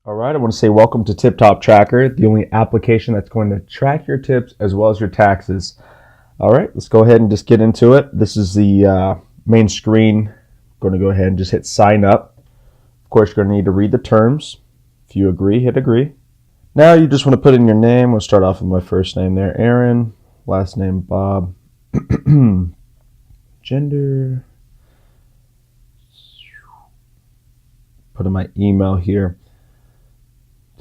All right, I want to say welcome to Tip Top Tracker, the only application that's going to track your tips as well as your taxes. All right, let's go ahead and just get into it. This is the main screen. I'm going to go ahead and just hit sign up. Of course, you're going to need to read the terms. If you agree, hit agree. Now you just want to put in your name. We'll start off with my first name there, Aaron. Last name, Bob. Gender. Put in my email here.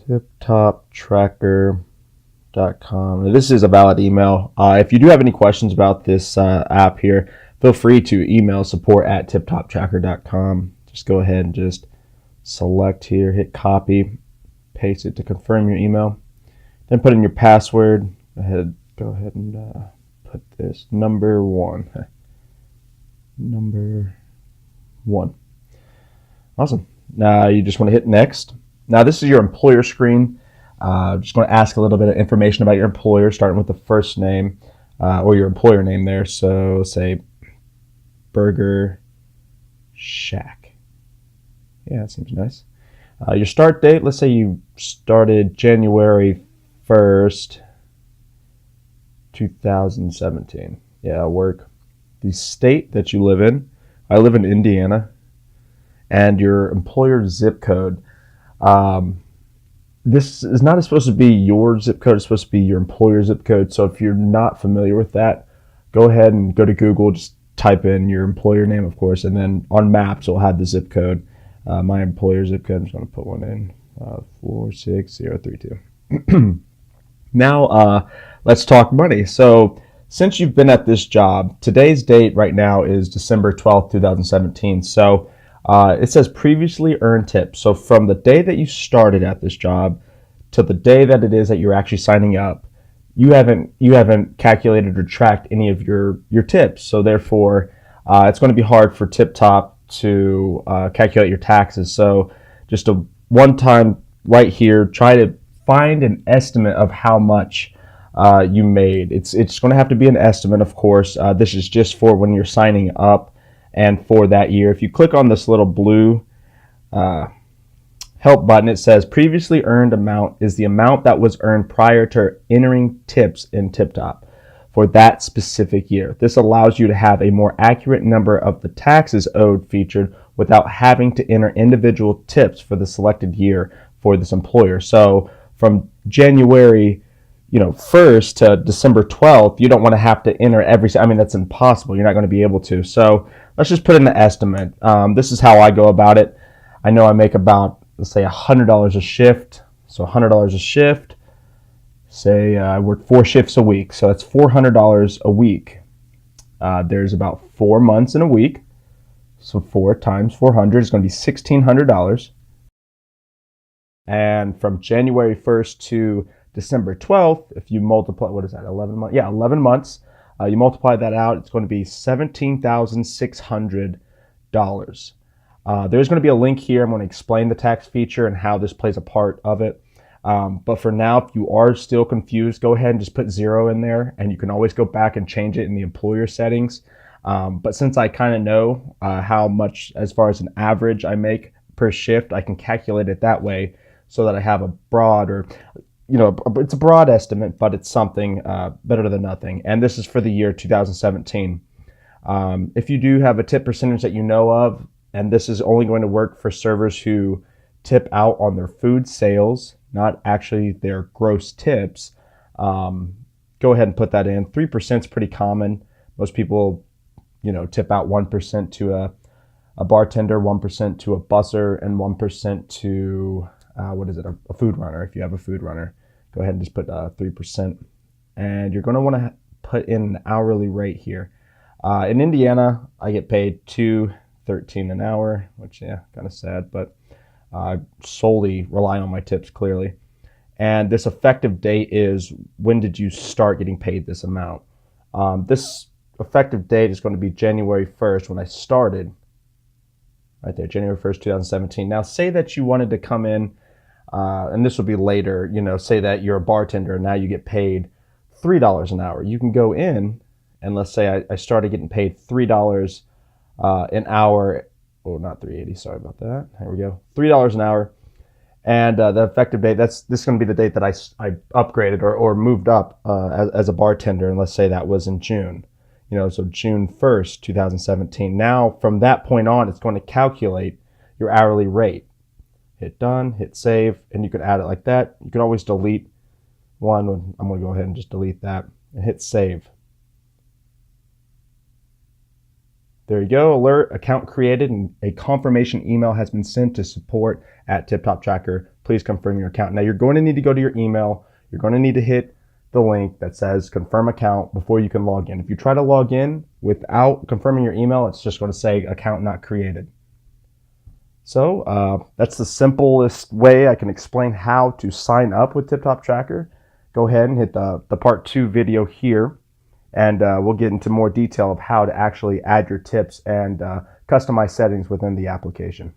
tiptoptracker.com. This is a valid email. If you do have any questions about this app here, feel free to email support@tiptoptracker.com. Just go ahead and just select here, hit copy, paste it to confirm your email. Then put in your password. Go ahead and put this number one. Number one. Awesome. Now you just want to hit next. Now this is your employer screen. Just going to ask a little bit of information about your employer, starting with the first name or your employer name there. So say Burger Shack. Yeah, that seems nice. Your start date, let's say you started January 1st, 2017. Yeah, that'll work. The state that you live in. I live in Indiana. And your employer zip code. This is not supposed to be your zip code. It's supposed to be your employer zip code. So if you're not familiar with that, go ahead and go to Google. Just type in your employer name, of course, and then on Maps it'll have the zip code. My employer zip code, I'm just going to put one in, 46032. Now let's talk money. So since you've been at this job, today's date right now is December 12th, 2017. So it says previously earned tips. So from the day that you started at this job to the day that it is that you're actually signing up, you haven't calculated or tracked any of your tips. So therefore, it's going to be hard for TipTop to calculate your taxes. So just a one time right here, try to find an estimate of how much you made. It's going to have to be an estimate, of course. This is just for when you're signing up. And for that year, if you click on this little blue help button, it says previously earned amount is the amount that was earned prior to entering tips in TipTop for that specific year. This allows you to have a more accurate number of the taxes owed featured without having to enter individual tips for the selected year for this employer. So from January 1st to December 12th, you don't want to have to enter that's impossible. You're not going to be able to. So let's just put in the estimate. This is how I go about it. I know I make about, let's say, $100 a shift. So $100 a shift. Say I work 4 shifts a week. So that's $400 a week. There's about 4 months in a week. So 4 times 400 is going to be $1,600. And from January 1st to December 12th, if you multiply, what is that, 11 months? Yeah, 11 months. You multiply that out, it's going to be $17,600. There's going to be a link here. I'm going to explain the tax feature and how this plays a part of it. But for now, if you are still confused, go ahead and just put 0 in there, and you can always go back and change it in the employer settings. But since I kind of know how much, as far as an average I make per shift, I can calculate it that way so that I have a broad it's a broad estimate, but it's something better than nothing. And this is for the year 2017. If you do have a tip percentage that you know of, and this is only going to work for servers who tip out on their food sales, not actually their gross tips, go ahead and put that in. 3% is pretty common. Most people, tip out 1% to a bartender, 1% to a busser, and 1% to a food runner. If you have a food runner, go ahead and just put 3%. And you're going to want to put in an hourly rate here. In Indiana, I get paid $2.13 an hour, which, yeah, kind of sad, but I solely rely on my tips, clearly. And this effective date is, when did you start getting paid this amount? This effective date is going to be January 1st, when I started. Right there, January 1st, 2017. Now, say that you wanted to come in, and this will be later, say that you're a bartender and now you get paid $3 an hour. You can go in, and let's say I started getting paid $3 an hour. Oh, not 380. Sorry about that. Here we go. $3 an hour. And the effective date, this is going to be the date that I upgraded or moved up as a bartender. And let's say that was in June, so June 1st, 2017. Now, from that point on, it's going to calculate your hourly rate. Hit done, hit save, and you can add it like that. You can always delete one. I'm going to go ahead and just delete that and hit save. There you go. Alert, account created, and a confirmation email has been sent to support@TipTopTracker. Please confirm your account. Now you're going to need to go to your email. You're going to need to hit the link that says confirm account before you can log in. If you try to log in without confirming your email, it's just going to say account not created. So that's the simplest way I can explain how to sign up with TipTopTracker. Go ahead and hit the part 2 video here. And we'll get into more detail of how to actually add your tips and customize settings within the application.